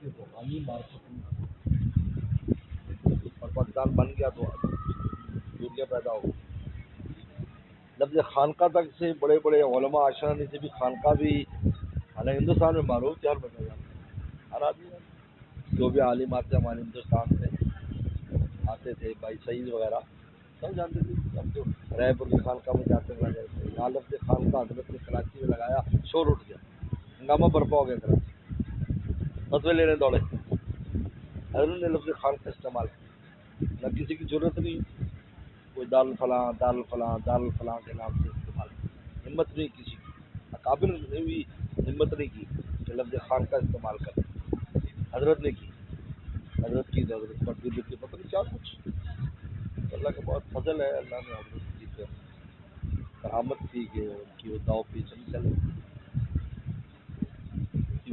روحانی مارکیٹ اور پاکستان بن گیا تو دنیا پیدا ہو گئی. لفظ خانقاہ تک سے بڑے بڑے علماء اشرانی سے بھی خانقاہ بھی حالانکہ ہندوستان میں معروف تھے، ہر بندہ جانتا، ہر آدمی جو بھی عالم آتے ہمارے ہندوستان سے آتے تھے، بھائی سعید وغیرہ سب جانتے تھے. اب تو رائے پور کی خانقاہ میں جاتے ہیں یہاں لفظ خانقاہ حضرت نے کراچی میں لگایا، شور اٹھ گیا، ہنگامہ برپا ہو گیا کراچی، فتوے لینے دوڑے. حضرت نے لفظ خانقاہ استعمال کیا، نہ کسی کی ضرورت نہیں کوئی دار الفلاں دار الفلاں دار الفلاں کے نام سے استعمال کی، ہمت نہیں کسی کی، اکابر نے بھی ہمت نہیں کی کہ لفظ خانقاہ استعمال کریں. حضرت نے کی، حضرت کی تو حضرت پر دل کی پتہ نہیں کیا کچھ. اللہ کا بہت فضل ہے، اللہ نے حضرت کی کرامت تھی کہ ان کی وہ داؤ پیچھے نہیں چل رہی.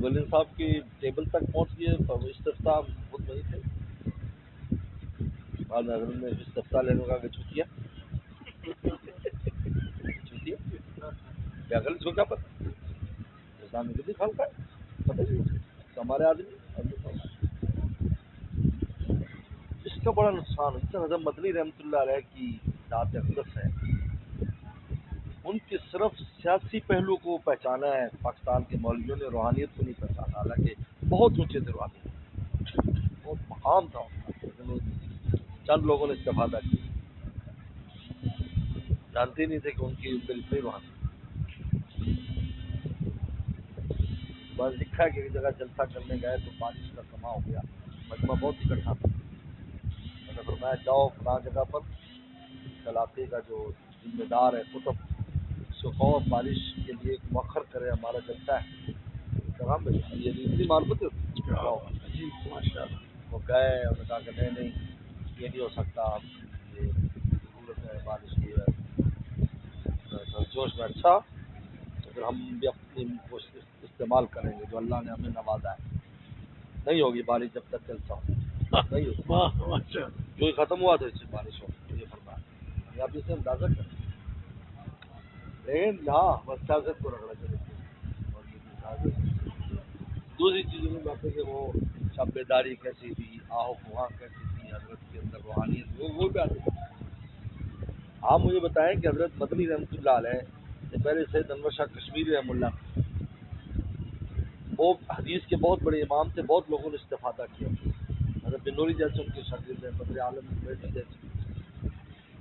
ولی صاحب کی ٹیبل تک پہنچ گئے، استفتاء خود وہی تھے. بعد میں حضرت نے استفتاء لینے کا کہ چھٹیا چھٹیا کیا کل اس کو کیا پتہ اسلام میں کتنی خالق ہے پتہ نہیں ہمارے آدمی. اس کا بڑا نقصان ہے. حضرت مدنی رحمۃ اللہ علیہ کی ذات اقدس ہے، ان کے صرف سیاسی پہلو کو پہچانا ہے پاکستان کے مولویوں نے، روحانیت کو نہیں پہچانا. حالانکہ بہت اونچے تھے روحانیت، بہت مقام تھا ان کا، لیکن چند لوگوں نے استفادہ کیا، جانتے نہیں تھے کہ ان کی اتنی روحانی. بس لکھا ہے کہ ایک جگہ جلسہ کرنے گئے تو بارش کا سما ہو گیا، مجمع بہت اکٹھا تھا. میں نے فرمایا جاؤ فلاں جگہ پر اس علاقے کا جو ذمہ دار ہے قطب، اس کو کہو بارش کے لیے مؤخر کرے، ہمارا جلسہ ہے. پیغام بھیجا، یہ اتنی معرفت ہے. وہ گئے، انہوں نے کہا کہ نہیں یہ نہیں ہو سکتا، یہ ضرورت ہے بارش کی ہے جوش میں. اچھا تو پھر ہم بھی اپنی کوشش استعمال کریں گے جو اللہ نے ہمیں نوازا ہے. نہیں ہوگی بارش جب تک جلسہ ہو، نہیں ہوگی. جو ہی ختم ہوا تو اس سے بارش ہو، یہ فرمایا. یہ آپ اسے اندازہ کریں. لیکن ہاں بس سیاست کو رگڑا چلے. دوسری چیزوں میں باتیں کہ وہ شب بیداری کیسی تھی، آہو وہاں کیسی تھی، حضرت کے اندر روحانیت وہ بھی آتے تھے. آپ مجھے بتائیں کہ حضرت مدنی رحمۃ اللہ علیہ سے پہلے سید انور شاہ کشمیری رحمۃ اللہ، وہ حدیث کے بہت بڑے امام تھے، بہت لوگوں نے استفادہ کیا. حضرت بنوری جیسے ان کے شاگرد ہیں، بدر عالم جیسے.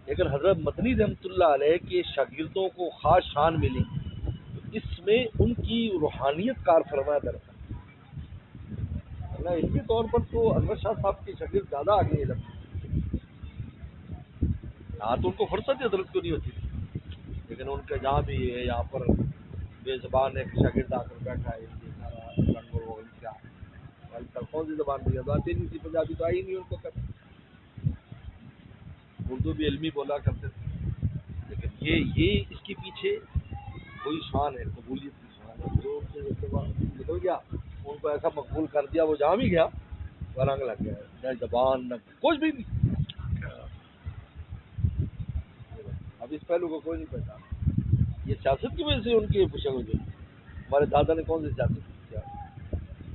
لیکن حضرت مدنی رحمۃ اللہ علیہ کے شاگردوں کو خاص شان ملی، اس میں ان کی روحانیت کار فرمایا درخت. علمی طور پر تو انور شاہ صاحب کے شاگرد زیادہ آگے لگتے، ہاں تو ان کو فرصت حضرت کو نہیں ہوتی تھی. لیکن ان کے جہاں بھی ہے، یہاں پر بے زبان ایک شاگرد آ کر بیٹھا ہے، یہ سارا رنگ و کیا کون سی زبان بھی آتی نہیں تھی، پنجابی تو آئی نہیں ان کو کبھی، اردو بھی علمی بولا کرتے تھے. لیکن یہ اس کے پیچھے وہی شان ہے، قبولیت کی شان ہے. جو ان سے نکل گیا ان کو ایسا مقبول کر دیا، وہ جہاں بھی گیا وہ رنگ لگ گیا، نہ زبان نہ کچھ بھی نہیں. اب اس پہلو کو کوئی نہیں پہچانا. یہ سیاست کی وجہ سے ان کی پوچھا گئی. ہمارے دادا نے کون سی سیاست کیا،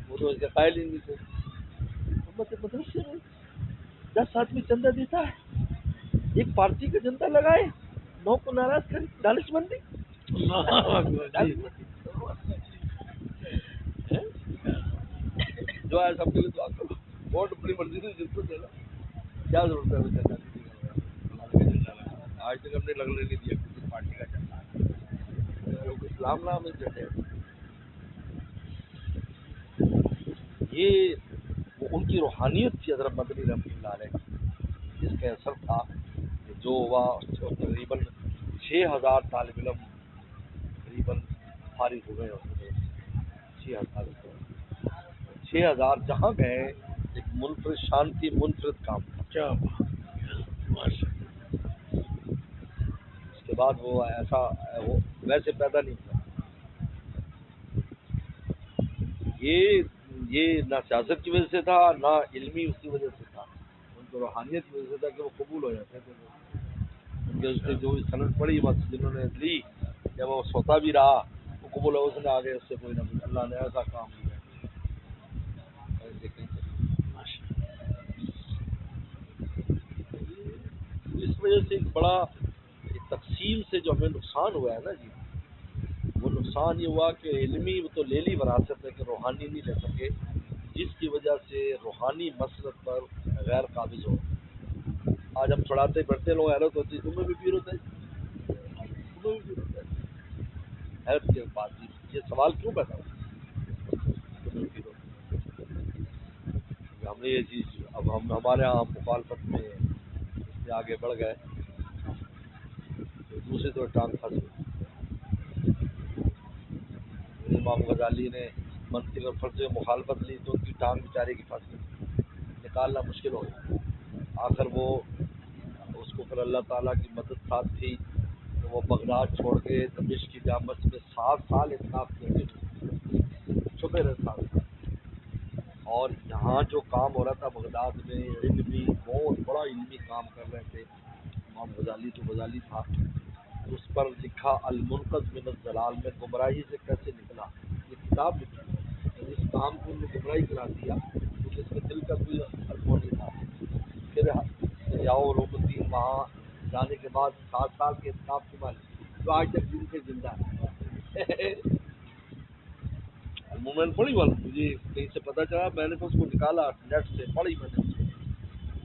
وہ تو اس کے قائل ہی نہیں تھے. مدرسے میں 10 آدمی چندہ دیتا ہے، ایک پارٹی کا جنتا لگائے، 9 کو ناراض کرے، دانش مندی. جو ہے سب کے لیے دعا کرو، ووٹ اپنی مرضی سے جس کو دینا، کیا ضرورت ہے جنتا دی. آج تک ہم نے لگنے نہیں دیا کسی پارٹی کا جنتا، لوگ اسلام نام ہے جنتے. یہ ان کی روحانیت تھی حضرت مدنی رحمۃ اللہ علیہ، جس کا اثر تھا کہ جو ہوا تقریباً 6000 طالب علم تقریباً فارغ ہو گئے. 6000 جہاں گئے ایک منفرد شانتی، منفرد کام تھا. کیا اس کے بعد وہ ایسا وہ ویسے پیدا نہیں ہوا. یہ نہ سیاست کی وجہ سے تھا، نہ علمی اس کی وجہ سے تھا، ان کو روحانیت کی وجہ سے تھا کہ وہ قبول ہو جاتے تھے. ان کے اس سے جو سند پڑی بس جنہوں نے لی، جب وہ سوتا بھی رہا وہ قبول ہو، اس نے آگے اس سے کوئی نہ کوئی اللہ نے ایسا کام کیا. وجہ سے ایک بڑا تقسیم سے جو ہمیں نقصان ہوا ہے نا جی، وہ نقصان یہ ہوا کہ علمی وہ تو لے لی وراثت ہے کہ روحانی نہیں لے سکے، جس کی وجہ سے روحانی مسلک پر غیر قابض ہو۔ آج ہم چڑھاتے بڑھتے لوگ حیرت ہوتی ہے، تمہیں بھی پیر ہوتا ہے، تمہیں بھی پیر ہوتا ہے، حیرت کی بات یہ سوال کیوں پیدا ہوا؟ تمہیں پیر ہوتا ہے، ہم نے یہ چیز اب ہمارے یہاں مخالفت میں اتنے آگے بڑھ گئے تو دوسری طرف ٹانگ پھنس گئی۔ امام غزالی نے منطق اور فلسفے میں مخالفت لی تو ان کی ٹانگ بیچارے کی پھنس گئی، نکالنا مشکل ہو گیا۔ آخر وہ اس کو پھر اللہ تعالیٰ کی مدد ساتھ تھی تو وہ بغداد چھوڑ کے دمشق کی جامع مسجد میں 7 سال اعتکاف کیے، چھپے رہے 7 سال، اور یہاں جو کام ہو رہا تھا بغداد میں علمی بہت بڑا علمی کام کر رہے تھے امام غزالی، تو غزالی تھا، اس پر لکھا المنقذ من الضلال میں گمراہی سے کیسے نکلا، یہ کتاب لکھی، اس کام کو انہوں نے گمراہی قرار دیا کیونکہ اس کے دل کا کوئی الفو نہیں تھا۔ پھر یاؤ علوم الدین وہاں جانے کے بعد 7 سال کے اعتکاف کے بعد جو آج تک دن سے زندہ ہے۔ مومن پڑھی والا مجھے کہیں سے پتہ چلا، میں نے تو اس کو نکالا نیٹ سے، پڑھی میں نے اس کو،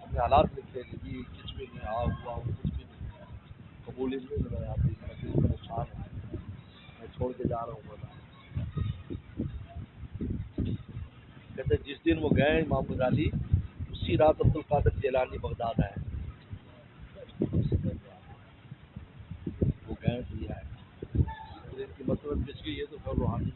ہم نے حالات لکھے کہ جی کچھ بھی نہیں ہوا کچھ بھی نہیں، قبولیت نہیں نظر آتی، اس کا نقصان ہے، میں چھوڑ کے جا رہا ہوں بتا۔ کہتے جس دن وہ گئے امام غزالی اسی رات عبد القادر جیلانی بغداد آئے، وہ گئے تو یہ آئے، پھر ان کی مسلط بچ گئی ہے تو پھر روحانی